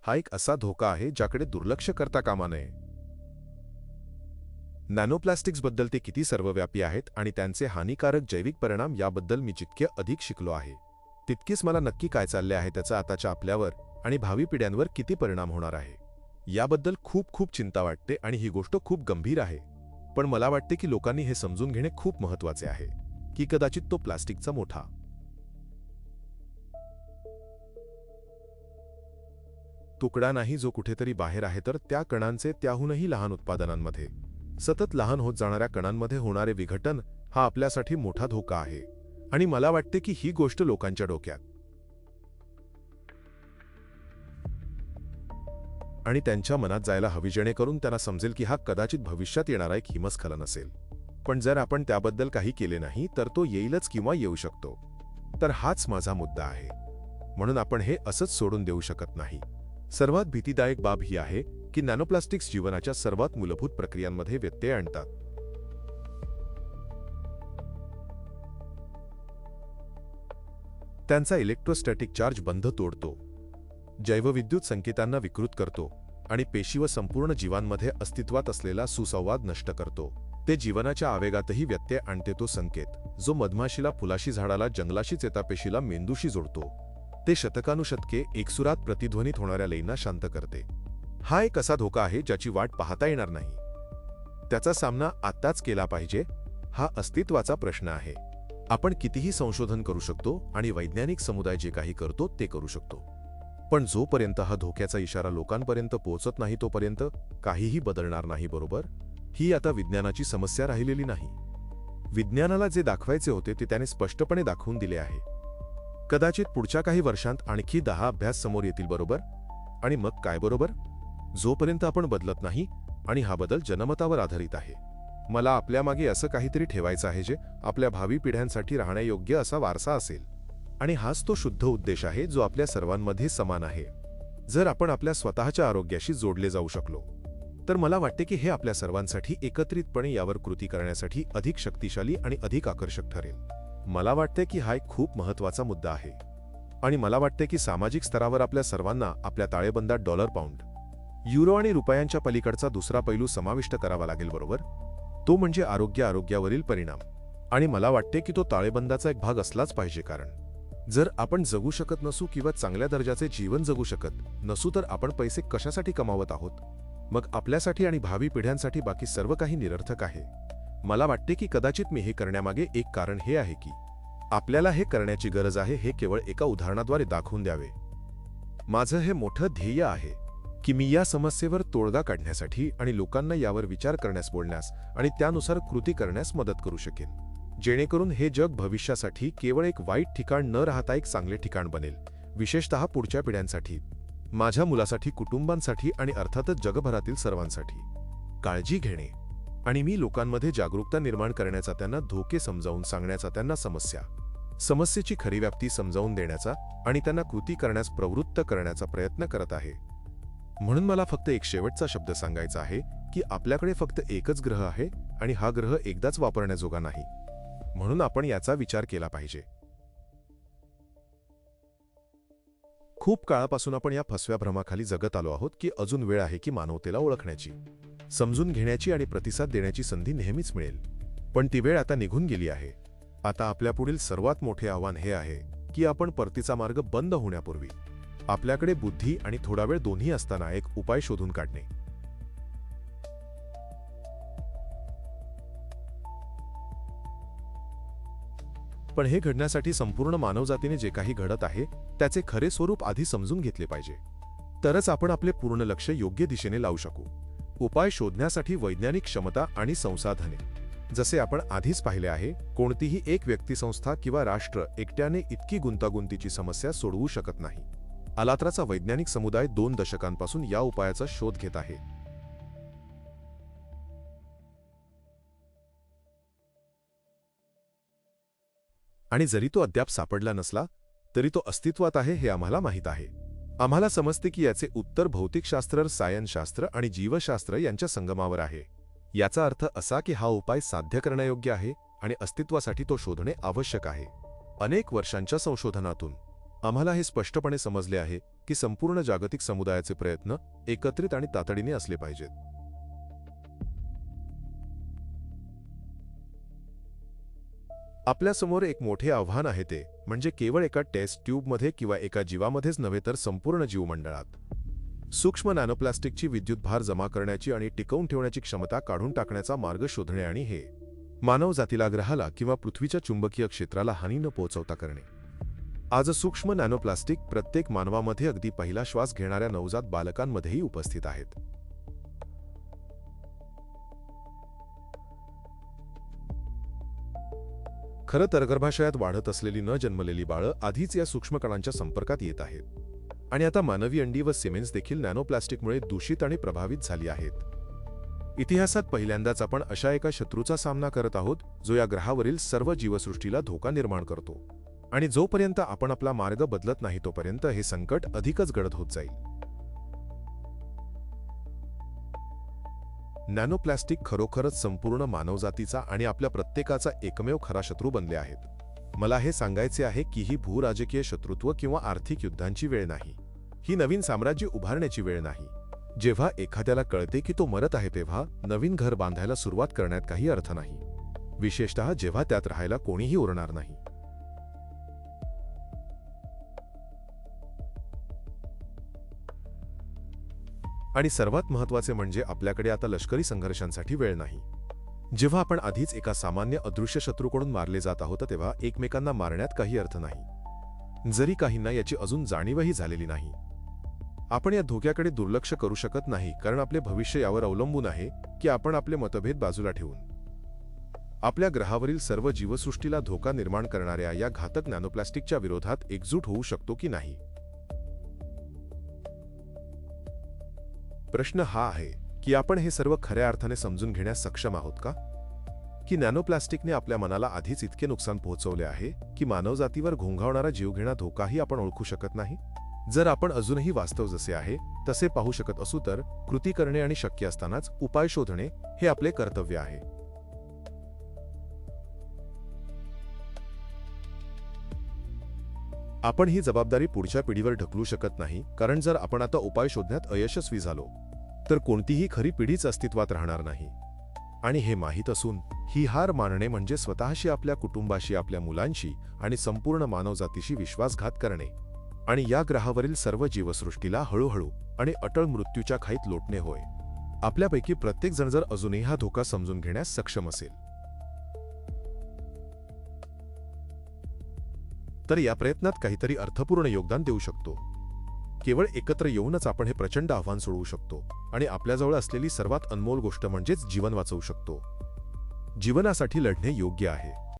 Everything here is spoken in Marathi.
हा एक असा धोका आहे ज्याकडे दुर्लक्ष करता कामा नये. नॅनोप्लास्टिक्सबद्दल ते किती सर्वव्यापी आहेत आणि त्यांचे हानिकारक जैविक परिणाम याबद्दल मी जितके अधिक शिकलो आहे, तितकीच मला नक्की काय चालले आहे त्याचा आताच्या आपल्यावर आणि भावी पिढ्यांवर किती परिणाम होणार आहे याबद्दल खूप खूप चिंता वाटते. आणि ही गोष्ट खूप गंभीर आहे. पण मला वाटते की लोकांनी हे समजून घेणे खूप महत्त्वाचे आहे की कदाचित तो प्लास्टिकचा मोठा तुकडा नाही जो कुठेतरी बाहेर आहे, तर त्या कणांचे त्याहूनही लहान उत्पादनांमध्ये सतत लहान होत जाणाऱ्या कणांमध्ये होणारे विघटन हा आपल्यासाठी मोठा धोका आहे. आणि मला वाटते की ही गोष्ट लोकांच्या डोक्यात आणि त्यांच्या मनात जायला हवी, जेणेकरून त्यांना समजेल की हा कदाचित भविष्यात येणारा एक हिमस्खलन असेल. पण जर आपण त्याबद्दल काही केले नाही तर तो येईलच किंवा येऊ शकतो. तर हाच माझा मुद्दा आहे. म्हणून आपण हे असंच सोडून देऊ शकत नाही. सर्वात भीतीदायक बाब ही आहे की नॅनोप्लास्टिक्स जीवनाच्या सर्वात मूलभूत प्रक्रियांमध्ये व्यत्यय आणतात. त्यांचा इलेक्ट्रोस्टॅटिक चार्ज बंध तोडतो, जैवविद्युत संकेतांना विकृत करतो आणि पेशी व संपूर्ण जीवांमध्ये अस्तित्वात असलेला सुसंवाद नष्ट करतो. ते जीवनाच्या आवेगातही व्यत्यय आणते. तो संकेत जो मधमाशीला फुलाशी, झाडाला जंगलाशी, चेतापेशीला मेंदूशी जोडतो, ते शतकानुशतके एकसुरात प्रतिध्वनित होणाऱ्या लयींना शांत करते. हा एक असा धोका आहे ज्याची वाट पाहता येणार नाही. त्याचा सामना आत्ताच केला पाहिजे. हा अस्तित्वाचा प्रश्न आहे. आपण कितीही संशोधन करू शकतो आणि वैज्ञानिक समुदाय जे काही करतो ते करू शकतो, पण जोपर्यंत हा धोक्याचा इशारा लोकांपर्यंत पोहोचत नाही तोपर्यंत काहीही बदलणार नाही. बरोबर? ही आता विज्ञानाची समस्या राहिलेली नाही. विज्ञानाला जे दाखवायचे होते ते त्याने स्पष्टपणे दाखवून दिले आहे. कदाचित पुढच्या काही वर्षांत आणखी 10 अभ्यास समोर येतील. बरोबर? आणि मग काय? बरोबर, जोपर्यंत आपण बदलत नाही आणि हा बदल जनमतावर आधारित आहे. मला आपल्यामागे असं काहीतरी ठेवायचं आहे जे आपल्या भावी पिढ्यांसाठी राहण्यायोग्य असा वारसा असेल. आणि हाच तो शुद्ध उद्देश आहे जो आपल्या सर्वांमध्ये समान आहे. जर आपण आपल्या स्वतःच्या आरोग्याशी जोडले जाऊ शकलो तर मला वाटते की हे आपल्या सर्वांसाठी एकत्रितपणे यावर कृती करण्यासाठी अधिक शक्तिशाली आणि अधिक आकर्षक ठरेल. मला वाटते की हा एक खूप महत्त्वाचा मुद्दा आहे. आणि मला वाटते की सामाजिक स्तरावर आपल्या सर्वांना आपल्या ताळेबंदात डॉलर, पाऊंड, युरो आणि रुपयांच्या पलीकडचा दुसरा पैलू समाविष्ट करावा लागेल. बरोबर? तो म्हणजे आरोग्यावरील परिणाम. आणि मला वाटते की तो ताळेबंदाचा एक भाग असलाच पाहिजे. कारण जर आपण जगू शकत नसू किंवा चांगल्या दर्जाचे जीवन जगू शकत नसू तर आपण पैसे कशासाठी कमावत आहोत? मग आपल्यासाठी आणि भावी पिढ्यांसाठी बाकी सर्व काही निरर्थक आहे. मला वाटते की कदाचित मी हे करण्यामागे एक कारण हे आहे की आपल्याला हे करण्याची गरज आहे. हे केवळ एका उदाहरणाद्वारे दाखवून द्यावे. माझं हे मोठं ध्येय आहे की मी या समस्येवर तोडगा काढण्यासाठी आणि लोकांना यावर विचार करण्यास, बोलण्यास आणि त्यानुसार कृती करण्यास मदत करू शकेन, जेणेकरून हे जग भविष्यासाठी केवळ एक वाईट ठिकाण न राहता एक चांगले ठिकाण बनेल. विशेषतः पुढच्या पिढ्यांसाठी, माझ्या मुलासाठी, कुटुंबांसाठी आणि अर्थातच जगभरातील सर्वांसाठी. काळजी घेणे आणि मी लोकांमध्ये जागरूकता निर्माण करण्याचा, त्यांना धोके समजावून सांगण्याचा, त्यांना समस्येची खरी व्याप्ती समजावून देण्याचा आणि त्यांना कृती करण्यास प्रवृत्त करण्याचा प्रयत्न करत आहे. म्हणून मला फक्त एक शेवटचा शब्द सांगायचा आहे की आपल्याकडे फक्त एकच ग्रह आहे आणि हा ग्रह एकदाच वापरण्याजोगा नाही. म्हणून आपण याचा विचार केला पाहिजे. खूप काळापासून आपण या फसव्या भ्रमाखाली जगत आलो आहोत की अजून वेळ आहे की मानवतेला ओळखण्याची, समजून घेण्याची आणि प्रतिसाद देण्याची संधी नेहमीच मिळेल. पण ती वेळ आता निघून गेली आहे. आता आपल्यापुढील सर्वात मोठे आव्हान हे आहे की आपण परतीचा मार्ग बंद होण्यापूर्वी आपल्याकडे बुद्धी आणि थोडा वेळ दोन्ही असताना एक उपाय शोधून काढणे. पण हे घडण्यासाठी संपूर्ण मानवजातीने जे काही घडत आहे त्याचे खरे स्वरूप आधी समजून घेतले पाहिजे. तरच आपण आपले पूर्ण लक्ष योग्य दिशेने लावू शकू. उपाय शोधण्यासाठी वैज्ञानिक क्षमता आणि संसाधने, जसे आपण आधीच पाहिले आहे, कोणतीही एक व्यक्ती, संस्था किंवा राष्ट्र एकट्याने इतकी गुंतागुंतीची समस्या सोडवू शकत नाही. अलात्राचा वैज्ञानिक समुदाय 2 दशकांपासून या उपायाचा शोध घेत आहे. आणि जरी तो अद्याप सापडला नसला तरी तो अस्तित्वात आहे हे आम्हाला माहीत आहे. आम्हाला समजते की याचे उत्तर भौतिकशास्त्र, रसायनशास्त्र आणि जीवशास्त्र यांच्या संगमावर आहे. याचा अर्थ असा की हा उपाय साध्य करण्यायोग्य आहे आणि अस्तित्वासाठी तो शोधणे आवश्यक आहे. अनेक वर्षांच्या संशोधनातून आम्हाला हे स्पष्टपणे समजले आहे की संपूर्ण जागतिक समुदायाचे प्रयत्न एकत्रित आणि तातडीने असले पाहिजेत. आपल्यासमोर एक मोठे आव्हान आहे, ते म्हणजे केवळ एका टेस्ट ट्यूबमध्ये किंवा एका जीवामध्येच नव्हे तर संपूर्ण जीवमंडळात सूक्ष्म नॅनोप्लास्टिकची विद्युत भार जमा करण्याची आणि टिकवून ठेवण्याची क्षमता काढून टाकण्याचा मार्ग शोधणे आणि हे मानवजातीला, ग्रहाला किंवा पृथ्वीच्या चुंबकीय क्षेत्राला हानी न पोहोचवता करणे. आज सूक्ष्म नॅनोप्लास्टिक प्रत्येक मानवामध्ये, अगदी पहिला श्वास घेणाऱ्या नवजात बालकांमध्येही उपस्थित आहेत. खरं तर गर्भाशयात वाढत असलेली न जन्मलेली बाळं आधीच या सूक्ष्म कणांच्या संपर्कात येत आहेत, आणि आता मानवी अंडी व सिमेंट्स देखील नॅनोप्लास्टिकमुळे दूषित आणि प्रभावित झाली आहेत. इतिहासात पहिल्यांदाच आपण अशा एका शत्रूचा सामना करत आहोत जो या ग्रहावरील सर्व जीवसृष्टीला धोका निर्माण करतो, आणि जोपर्यंत आपण आपला मार्ग बदलत नाही तोपर्यंत हे संकट अधिकच गडद होत जाईल. नॅनोप्लास्टिक खरोखरच संपूर्ण मानवजातीचा आणि आपल्या प्रत्येकाचा एकमेव खरा शत्रू बनले आहेत. मला हे सांगायचे आहे की ही भूराजकीय शत्रुत्व किंवा आर्थिक युद्धांची वेळ नाही. ही नवीन साम्राज्य उभारण्याची वेळ नाही. जेव्हा एखाद्याला कळते की तो मरत आहे तेव्हा नवीन घर बांधायला सुरुवात करण्यात काही अर्थ नाही, विशेषतः जेव्हा त्यात राहायला कोणीही उरणार नाही. आणि सर्वात महत्त्वाचे म्हणजे आपल्याकडे आता लष्करी संघर्षांसाठी वेळ नाही. जेव्हा आपण आधीच एका सामान्य अदृश्य शत्रूकडून मारले जात आहोत तेव्हा एकमेकांना मारण्यात काही अर्थ नाही, जरी काहींना याची अजून जाणीवही झालेली नाही. आपण या धोक्याकडे दुर्लक्ष करू शकत नाही, कारण आपले भविष्य यावर अवलंबून आहे की आपण आपले मतभेद बाजूला ठेवून आपल्या ग्रहावरील सर्व जीवसृष्टीला धोका निर्माण करणाऱ्या या घातक नॅनोप्लास्टिकच्या विरोधात एकजूट होऊ शकतो की नाही. प्रश्न हा आहे की आपण हे सर्व खऱ्या अर्थाने समजून घेण्यास सक्षम आहोत का? की नॅनोप्लास्टिकने आपल्या मनाला आधीच इतके नुकसान पोहोचवले आहे की मानवजातीवर घोंघावणारा जीवघेणा धोकाही आपण ओळखू शकत नाही. जर आपण अजूनही वास्तव जसे आहे तसे पाहू शकत असू तर कृती करणे आणि शक्य असतानाच उपाय शोधणे हे आपले कर्तव्य आहे. आपण ही जबाबदारी पुढच्या पिढीवर ढकलू शकत नाही, कारण जर आपण आता उपाय शोधण्यात अयशस्वी झालो तर कोणतीही खरी पिढीच अस्तित्वात राहणार नाही. आणि हे माहीत असून ही हार मानणे म्हणजे स्वतःशी, आपल्या कुटुंबाशी, आपल्या मुलांशी आणि संपूर्ण मानवजातीशी विश्वासघात करणे आणि या ग्रहावरील सर्व जीवसृष्टीला हळूहळू आणि अटळ मृत्यूच्या खाईत लोटणे होय. आपल्यापैकी प्रत्येक जण जर अजूनही हा धोका समजून घेण्यास सक्षम असेल तर या प्रयत्नात काहीतरी अर्थपूर्ण योगदान देऊ शकतो. केवळ एकत्र येऊनच आपण हे प्रचंड आव्हान सोडवू शकतो आणि आपल्याजवळ असलेली सर्वात अनमोल गोष्ट म्हणजेच जीवन वाचवू शकतो. जीवनासाठी लढणे योग्य आहे.